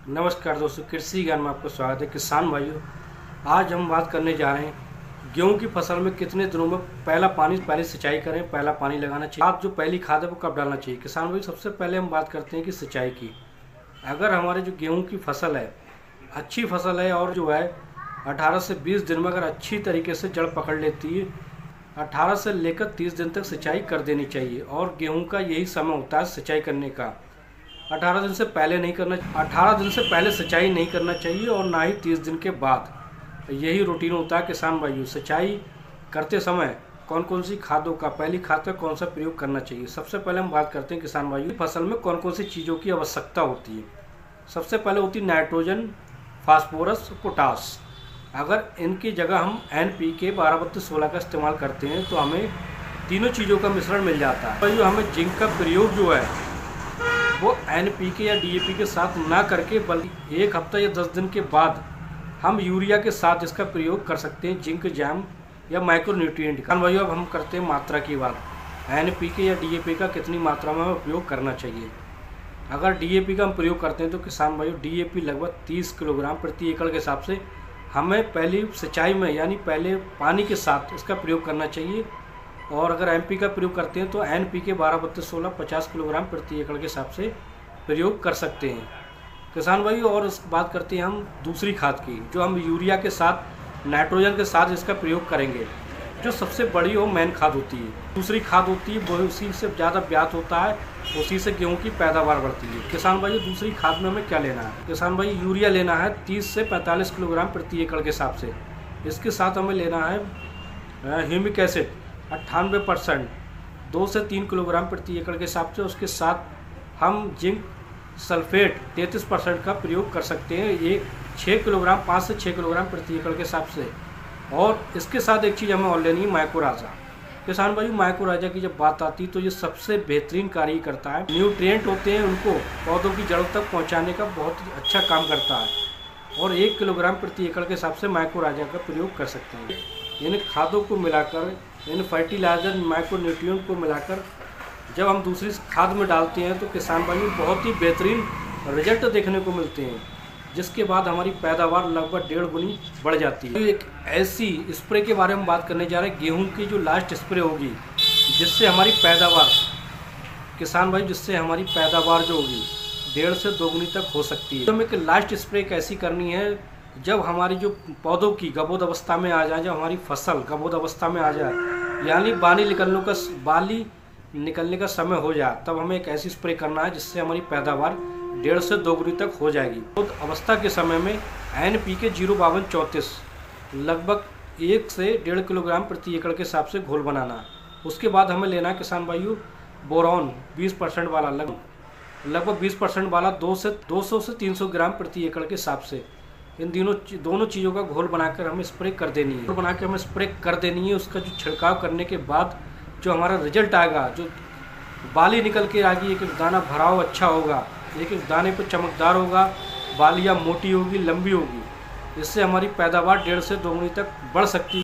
नमस्कार दोस्तों, कृषि ज्ञान में आपका स्वागत है। किसान भाइयों, आज हम बात करने जा रहे हैं गेहूं की फसल में कितने दिनों में पहले सिंचाई करें, पहला पानी लगाना चाहिए। आप जो पहली खाद है वो कब डालना चाहिए। किसान भाई, सबसे पहले हम बात करते हैं कि सिंचाई की। अगर हमारे जो गेहूं की फसल है अच्छी फसल है और जो है 18 से 20 दिन में अगर अच्छी तरीके से जड़ पकड़ लेती है, 18 से लेकर 30 दिन तक सिंचाई कर देनी चाहिए। और गेहूं का यही समय होता है सिंचाई करने का। 18 दिन से पहले नहीं करना 18 दिन से पहले सिंचाई नहीं करना चाहिए और ना ही 30 दिन के बाद। यही रूटीन होता है किसान भाइयों। सिंचाई करते समय कौन कौन सी खादों का, पहली खाद का कौन सा प्रयोग करना चाहिए। सबसे पहले हम बात करते हैं किसान भाइयों, फसल में कौन कौन सी चीज़ों की आवश्यकता होती है। सबसे पहले होती है नाइट्रोजन, फास्फोरस, पोटास। अगर इनकी जगह हम NPK 12-32-16 का इस्तेमाल करते हैं तो हमें तीनों चीज़ों का मिश्रण मिल जाता है। भाइयों, हमें जिंक का प्रयोग जो है वो NPK या DAP के साथ ना करके बल्कि 1 हफ्ता या 10 दिन के बाद हम यूरिया के साथ इसका प्रयोग कर सकते हैं, जिंक जैम या माइक्रोन्यूट्रिएंट का। भाइयों, अब हम करते हैं मात्रा की बात। NPK या DAP का कितनी मात्रा में हमें उपयोग करना चाहिए। अगर DAP का हम प्रयोग करते हैं तो किसान भाइयों, DAP लगभग 30 किलोग्राम प्रति एकड़ के हिसाब से हमें पहली सिंचाई में यानी पहले पानी के साथ इसका प्रयोग करना चाहिए। और अगर MP का प्रयोग करते हैं तो NPK 12-32-16 50 किलोग्राम प्रति एकड़ के हिसाब से प्रयोग कर सकते हैं किसान भाई। और इस बात करते हैं हम दूसरी खाद की, जो हम यूरिया के साथ नाइट्रोजन के साथ इसका प्रयोग करेंगे, जो सबसे बड़ी और मेन खाद होती है। दूसरी खाद होती है वो उसी से ज़्यादा ब्यात होता है, उसी से गेहूँ की पैदावार बढ़ती है। किसान भाई, दूसरी खाद में हमें क्या लेना है। किसान भाई, यूरिया लेना है 30 से 45 किलोग्राम प्रति एकड़ के हिसाब से। इसके साथ हमें लेना है ह्यूमिक एसिड 98%, 2 से 3 किलोग्राम प्रति एकड़ के हिसाब से। उसके साथ हम जिंक सल्फेट 33% का प्रयोग कर सकते हैं, ये 6 किलोग्राम 5 से 6 किलोग्राम प्रति एकड़ के हिसाब से। और इसके साथ एक चीज़ हमें और लेनी है, माइक्रोराजा। किसान भाई, माइक्रोराजा की जब बात आती है तो ये सबसे बेहतरीन कार्य करता है। न्यूट्रिएंट होते हैं, उनको पौधों की जड़ों तक पहुँचाने का बहुत अच्छा काम करता है। और 1 किलोग्राम प्रति एकड़ के हिसाब से माइक्रोराजा का प्रयोग कर सकते हैं। इन खादों को मिलाकर, इन फर्टिलाइजर माइक्रोन्यूट्रिएंट को मिलाकर जब हम दूसरी खाद में डालते हैं तो किसान भाई बहुत ही बेहतरीन रिजल्ट देखने को मिलते हैं, जिसके बाद हमारी पैदावार लगभग 1.5 गुनी बढ़ जाती है। एक ऐसी स्प्रे के बारे में बात करने जा रहे हैं, गेहूं की जो लास्ट स्प्रे होगी, जिससे हमारी पैदावार किसान भाई जिससे हमारी पैदावार जो होगी 1.5 से 2 गुनी तक हो सकती है। तो हमें लास्ट स्प्रे कैसी करनी है, जब हमारी जो पौधों की गबोध अवस्था में आ जाए, जब हमारी फसल गबोध अवस्था में आ जाए, यानी बाली निकलने का समय हो जाए, तब हमें एक ऐसी स्प्रे करना है जिससे हमारी पैदावार 1.5 से 2 गुनी तक हो जाएगी। गबोध अवस्था के समय में NPK 05234 लगभग 1 से 1.5 किलोग्राम प्रति एकड़ के हिसाब से घोल बनाना। उसके बाद हमें लेना है किसान भाइयों बोरॉन 20% वाला, लगभग 20% वाला 200 से 300 ग्राम प्रति एकड़ के हिसाब से। इन दोनों चीज़ों का घोल बनाकर हमें स्प्रे कर देनी है। घोल बना के हमें स्प्रे कर देनी है। उसका जो छिड़काव करने के बाद जो हमारा रिजल्ट आएगा, जो बाली निकल के आएगी, एक एक दाना भराव अच्छा होगा, एक एक दाने पर चमकदार होगा, बालियाँ मोटी होगी, लंबी होगी। इससे हमारी पैदावार 1.5 से 2 गुनी तक बढ़ सकती है।